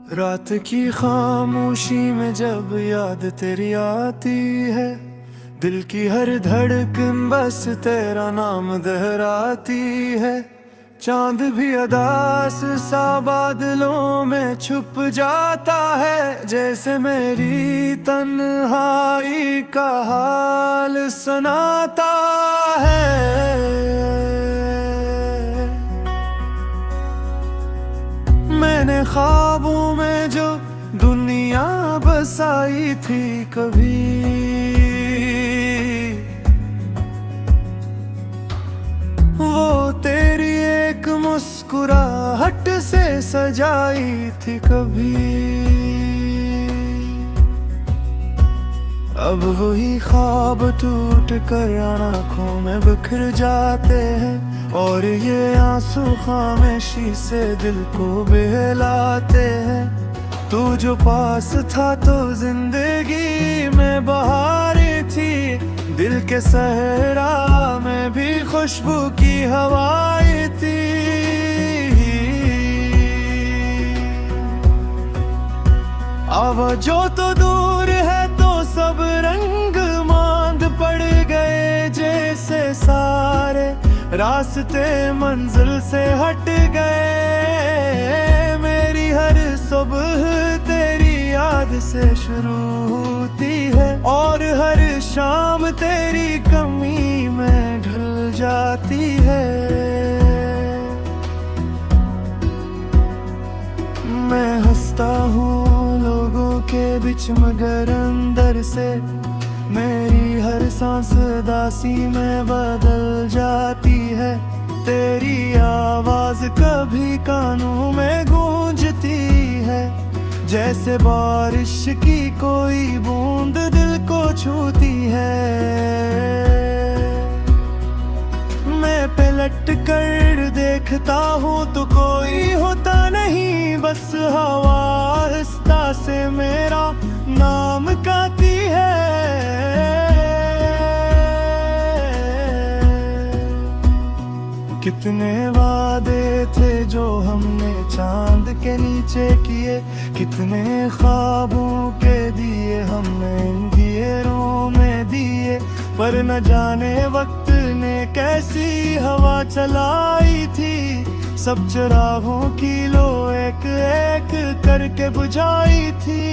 रात की खामोशी में जब याद तेरी आती है, दिल की हर धड़कन बस तेरा नाम दोहराती है। चांद भी अदास सा बादलों में छुप जाता है, जैसे मेरी तन्हाई का हाल सुनाता है। मैंने ख्वाबों में जो दुनिया बसाई थी कभी, वो तेरी एक मुस्कुराहट से सजाई थी कभी। अब वही ख्वाब टूट कर आँखों में बिखर जाते हैं, और ये आंसू खामोशी से दिल को बहलाते हैं। तू जो पास था तो जिंदगी में बहारें थी, दिल के सहरा में भी खुशबू की हवाएं थी। अब जो तो दूर है तो सब रंग मांद पड़ गए, जैसे सारे रास्ते मंजिल से हट गए। मेरी हर सुबह तेरी याद से शुरू होती है, और हर शाम तेरी कमी में ढल जाती है। मैं हंसता हूँ लोगों के बीच, मगर अंदर से मेरी हर सांस उदासी में बदल जाती है। तेरी आवाज कभी कानों में गूंजती है, जैसे बारिश की कोई बूंद दिल को छूती है। मैं पलट कर देखता हूँ तो कोई होता नहीं, बस हवा आहिस्ता से मेरा नाम गाती है। कितने वादे थे जो हमने चांद के नीचे किए, कितने ख्वाबों के दिए हमने अंधेरों में दिए। पर न जाने वक्त ने कैसी हवा चलाई थी, सब चिरागों की लो एक एक करके बुझाई थी।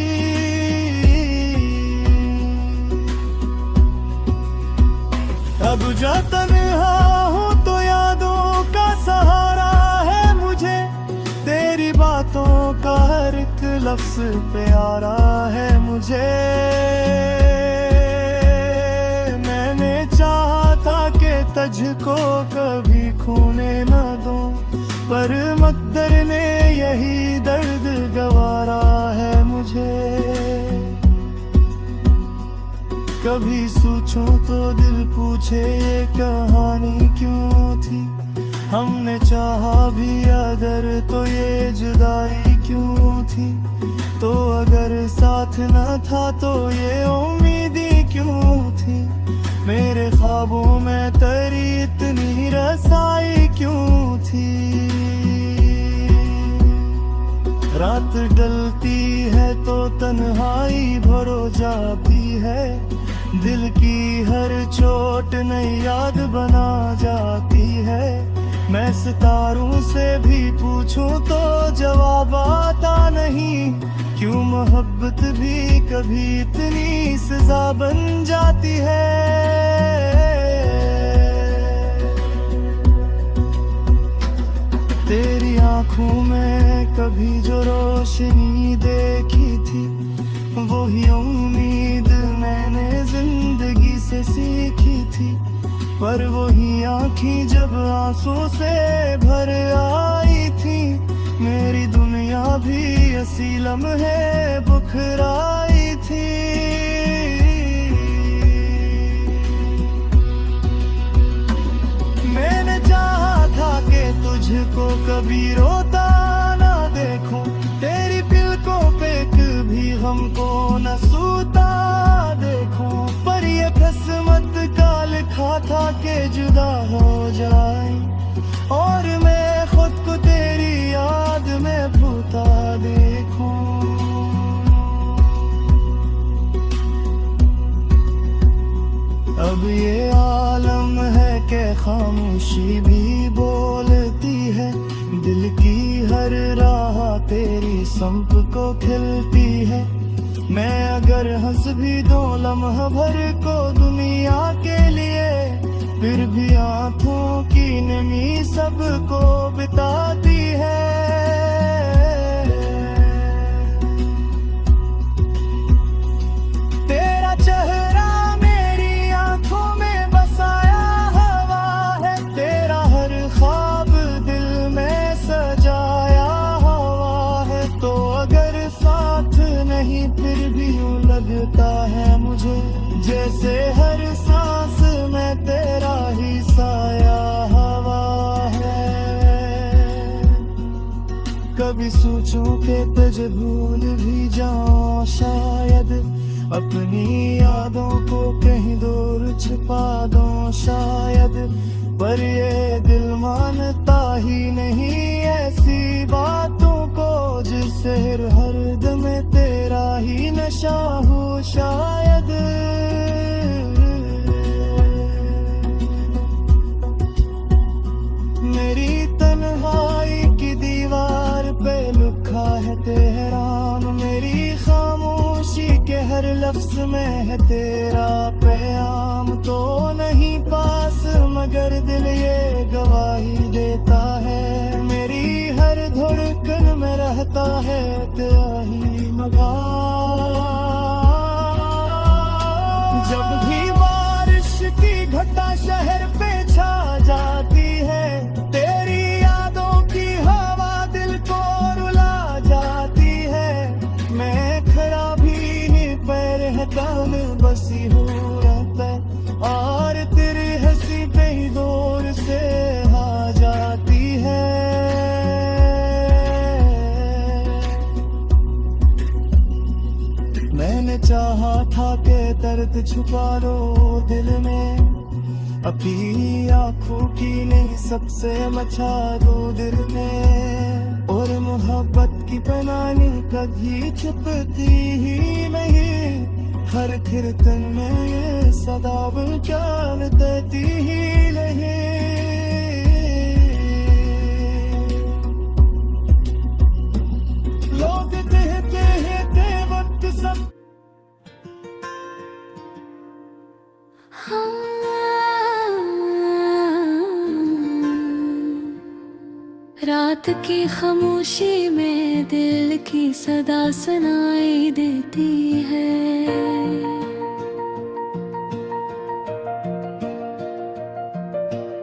अब जो तन्हा हूँ तो यादों का सहारा है मुझे, तेरी बातों का हर एक लफ्ज प्यारा है मुझे। मैंने चाहा था कि तुझको कभी खोने न दूं, पर मकदर ने यही दर्द गवारा है मुझे। कभी सोचूं तो दिल पूछे ये कहानी क्यों थी, हमने चाहा भी अगर तो ये जुदाई क्यों थी। तो अगर साथ न था तो ये उम्मीदी क्यों थी, मेरे ख्वाबों में तेरी इतनी रसाई क्यों थी। रात डलती है तो तन्हाई भरो जाती है, दिल की हर चोट नई याद बना जाती है। मैं सितारों से भी पूछूं तो जवाब आता नहीं, क्यों मोहब्बत भी कभी इतनी सजा बन जाती है। तेरी आंखों में कभी जो रोशनी देखी थी, वही उम्मीद मैंने जिंदगी से सीखी थी। पर वही आँखें जब आंसू से भर आई थी, मेरी दुनिया भी असी लम्हे बुखराई थी। मैंने चाहा था कि तुझको कभी रोता ना देखूं, तेरी पलकों पे कभी हमको न सूता देखूं। पर ये किस्मत का लिखा था कि जुदा हो जाए, और मैं खुद को तेरी याद में भूता देखूं। अब ये आलम है कि खामोशी भी बोलती है, दिल की हर राह तेरी संप को खिलती है। मैं अगर हंस भी दूं लम्हा भर को दुनिया के लिए, फिर भी आंखों की नमी सबको बिताती है। तेरा चेहरा मेरी आंखों में बसाया हवा है, तेरा हर ख्वाब दिल में सजाया हवा है। तो अगर साथ नहीं फिर भी यूं लगता है मुझे, जैसे हर सांस में तेरा ही साया हवा है। कभी सोचूं कि तुझे भूल भी जाऊं शायद, अपनी यादों को कहीं दूर छिपा दूं शायद, पर ये दिल मानता ही नहीं ऐसी बातों को, जिससे हर दम में तेरा ही नशा हो शायद। मेरी तन्हाई की दीवार पे लिखा है तेरा नाम, मेरी खामोशी के हर लफ्ज में है तेरा पैगाम। तो नहीं पास मगर दिल ये गवाही देता है, मेरी हर धड़कन में रहता है तेरा ही मकाम। जब भी बारिश की घटा शहर पे छा जाती है, तेरी यादों की हवा दिल को रुला जाती है। मैं खड़ा भी नहीं पैर रहता में बसी हो रहता, और तेरी हंसी पे ही दूर से आ जाती है। मैंने चाहा था कि दर्द छुपा लो दिल में, अभी आंखों की नहीं सबसे मचा दो दिल में। और मोहब्बत की पनानी कभी छुपती ही नहीं, हर कीर्तन में ये सदा क्या देती ही नहीं। लोग कहते हैं ते वक्त सब रात की खामोशी में दिल की सदा सुनाई देती है।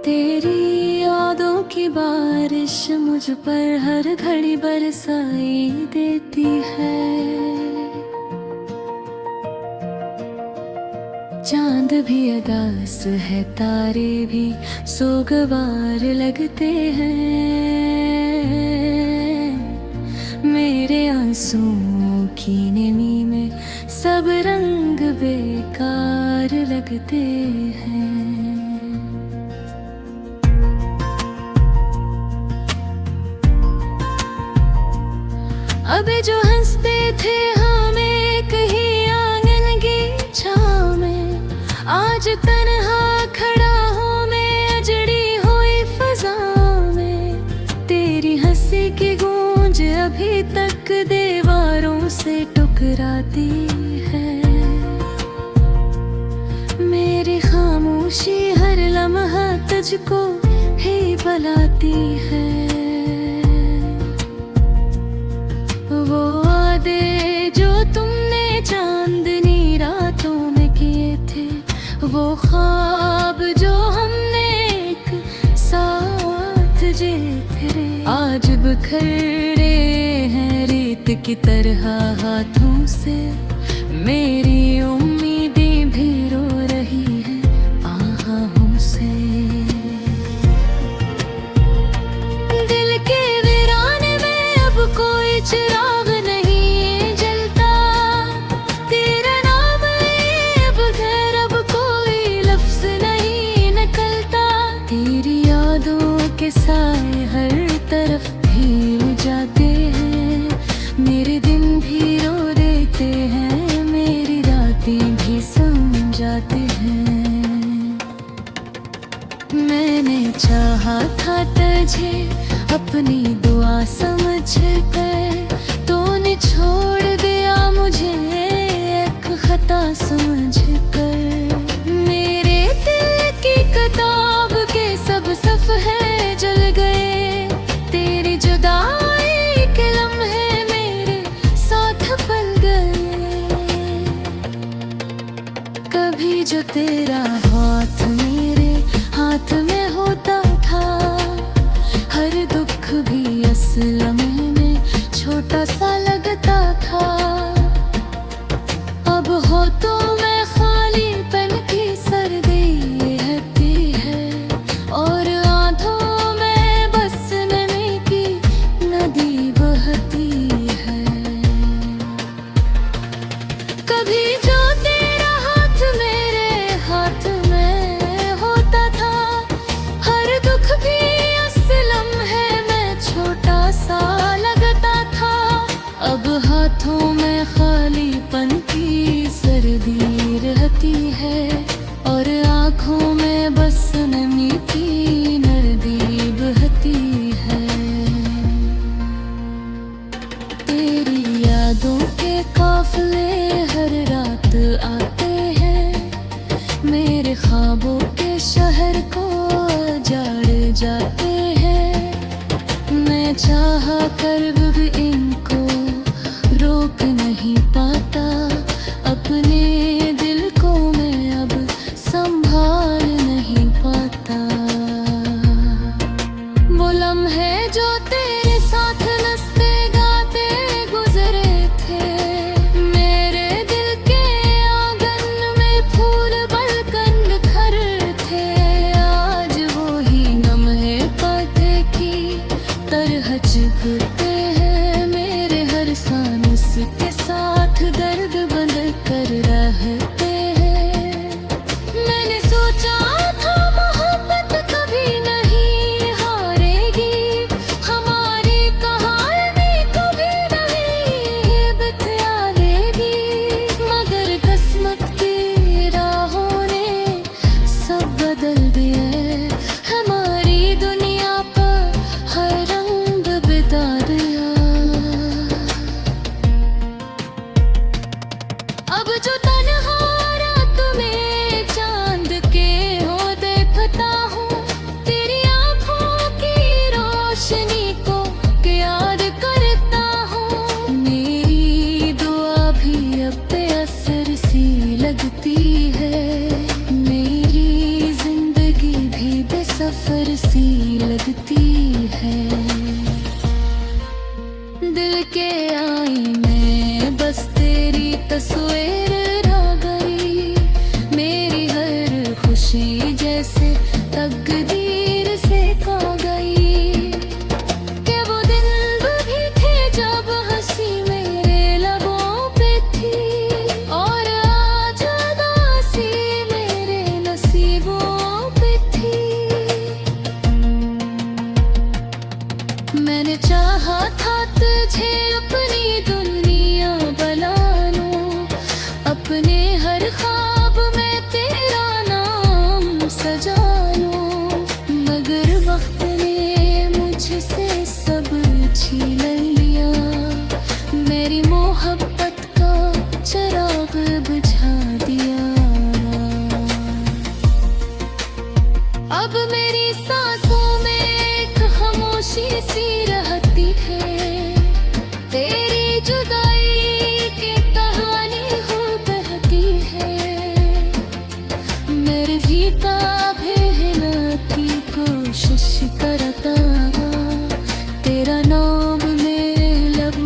तेरी यादों की बारिश मुझ पर हर घड़ी बरसाई देती है। चांद भी अदास है, तारे भी सोगवार लगते हैं। मेरे आंसुओं की नमी में सब रंग बेकार लगते हैं। अबे जो हंसते थे हमें कहीं आंगन की छाँव में, आज तन्हा खड़ा हूँ मैं अजड़ी हुई फजा में। तेरी हंसी की गूंज अभी तक दीवारों से टकराती है। मेरी खामोशी हर लम्हा तुझको ही बुलाती है। वो वादे जो तुमने चांदनी रातों में किए थे, वो ख्वाब जो हमने एक साथ जिए थे, आज बिखरे हैं रेत की तरह हाथों से। मेरी उम्मीदें भी रो रही हैं आहों से। दिल के वीराने में अब कोई चिराग नहीं जलता, तेरा नाम है अब घर, अब कोई लफ्ज नहीं निकलता। तेरी यादों के साए हर तरफ भी जाते हैं, मेरे दिन भी रो देते हैं। चाहा था तुझे अपनी दुआ समझ कर, तूने छोड़ दिया मुझे एक खता समझ कर। मेरे दिल की किताब के सब सफ़े जल गए, तेरी जुदाई के लम्हे मेरे साथ पल गए। कभी जो तेरा हाथ मेरे हाथ में होता था, हर दुख भी असलम में छोटा सा लगता था। अब हो तो मैं खाली पन की सर्दी रहती है, और आंधों में बस नमी की नदी बहती है। कभी जो तेरा हाथ मेरे हाथ में होता था, हर दुख भी असलम है मैं छोटा सा लगता था। अब हाथों में खालीपन की सर्दी रहती है, और आँखों में बस नमी की नदी बहती है। तेरी यादों के काफिले हर रात आते हैं, मेरे ख्वाबों के शहर को उजाड़ जाते हैं। मैं चाह कर भी इनको रोक नहीं पाता, अपने दिल को मैं अब संभाल नहीं पाता। वो लम्हे जो तेरे साथ नचते गाते गुजरे थे, मेरे दिल के आंगन में फूल बलकन निखर थे। आज वो ही लम्हे पौधे की तरह चुभते हैं, मेरे हर सांस के साथ दर्द बंद कर रहते हैं। मैंने सोचा था मोहब्बत कभी नहीं हारेगी, हमारी कहानी कभी नहीं बिता लेगी। मगर किस्मत की राहों ने सब बदल दिए, हमारी दुनिया पर हर रंग बिता दिया। अब जो तन्हा रात में चांद के हो देखता हूँ, तेरी आँखों की रोशनी को याद करता हूँ। मेरी दुआ भी अब बेअसर सी लगती है, मेरी जिंदगी भी बेसफर सी लगती है। दिल के आईने बस तेरी तस्वीर रह गई, मेरी हर खुशी जैसे तकदीर से खो गई। कि वो दिन भी थे जब हंसी मेरे लबों पे थी, और आज उदासी मेरे नसीबों पे थी। मैंने चाहा था तुझे अपनी दुनिया बना लूं, अपने हर ख्वाब में तेरा नाम सजा लूं। मगर वक्त ने मुझसे सब छीन लिया, मेरी मोहब्बत का चिराग बुझा दिया। अब मेरी सांसों में एक खामोशी सी रहती है, तेरी जुदाई की कहानी हो बहती है। मेरे जीता भेजना की कोशिश करता, तेरा नाम मेरे लब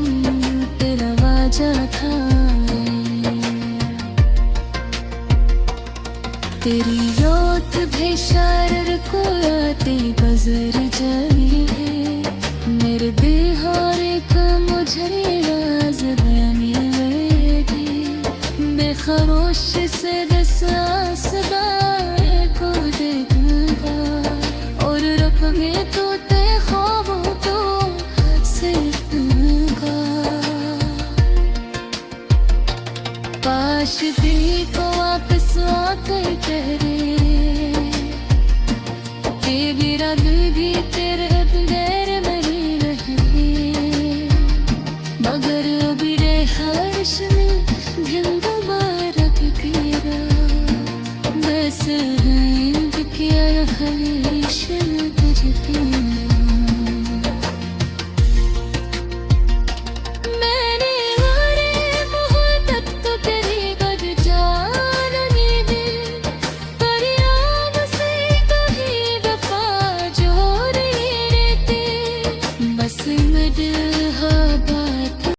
पे नवाजा था। तेरी याद बेशरर को आते गुजर जाई है, मेरे दिहारे का मुझे राज बयानी लगी। बेखरोश से दसास को देखूंगा, और रख में टूटे ख्वाबों को सिलूंगा। काश दिल को वापस आकर ठहरे, मेरा दिल भी तेरे बगैर नहीं रहे, मगर अभी रे हर्ष